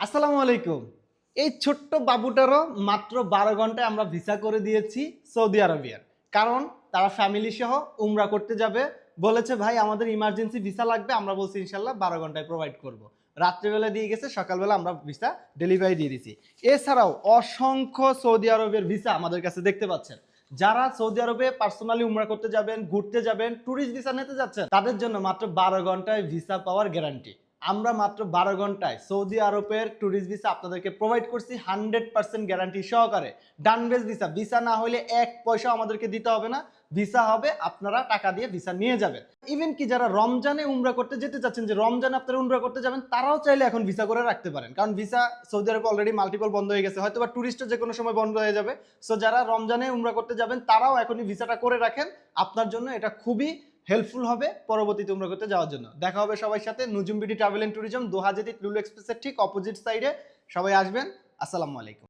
আসসালামু আলাইকুম। এই ছোট্ট বাবুটারও মাত্র ১২ ঘন্টায় আমরা ভিসা করে দিয়েছি সৌদি আরবিয়ার। কারণ তারা ফ্যামিলি সহ উমরা করতে যাবে। বলেছে ভাই আমাদের ইমার্জেন্সি ভিসা লাগবে। আমরা বলছি ইনশাআল্লাহ ১২ ঘন্টায় প্রোভাইড করব। রাত্রিবেলা দিয়ে গেছে, সকালবেলা আমরা ভিসা ডেলিভারি দিয়ে দিছি। এছাড়াও অসংখ্য সৌদি আরবের ভিসা আমাদের কাছে দেখতে পাচ্ছেন। যারা সৌদি আরবে পার্সোনালি উমরা করতে যাবেন, ঘুরতে যাবেন, ট্যুরিস্ট ভিসা নিতে যাচ্ছেন, তাদের জন্য মাত্র ১২ ঘন্টায় ভিসা পাওয়ার গ্যারান্টি। আমরা মাত্র ১২ ঘন্টায় সৌদি আরবের ট্যুরিস্ট ভিসা আপনাদেরকে প্রোভাইড করছি 100% গ্যারান্টি সহকারে। ডানবেজ ভিসা, ভিসা না হলে ১ পয়সাও আমাদেরকে দিতে হবে না। ভিসা হবে, আপনারা টাকা দিয়ে ভিসা নিয়ে যাবেন। ইভেন কি যারা রমজানে উমরা করতে যেতে চাচ্ছেন, যে রমজানে আপনারা উমরা করতে যাবেন, তারাও চাইলে এখন ভিসা করে রাখতে পারেন। কারণ ভিসা সৌদি আরবে অলরেডি মাল্টিপল বন্ধ হয়ে গেছে, হয়তো বা ট্যুরিস্টও যে কোনো সময় বন্ধ হয়ে যাবে। সো যারা রমজানে উমরা করতে যাবেন তারাও এখনই ভিসাটা করে রাখেন। আপনার জন্য এটা খুবই হেল্পফুল হবে পরবর্তীতে উমরা করতে যাওয়ার জন্য। দেখা হবে সবার সাথে Nujum BD travel and tourism, Doha জেটি লুলু এক্সপ্রেসের ঠিক অপোজিট সাইডে। সবাই আসবেন। আসসালামু আলাইকুম।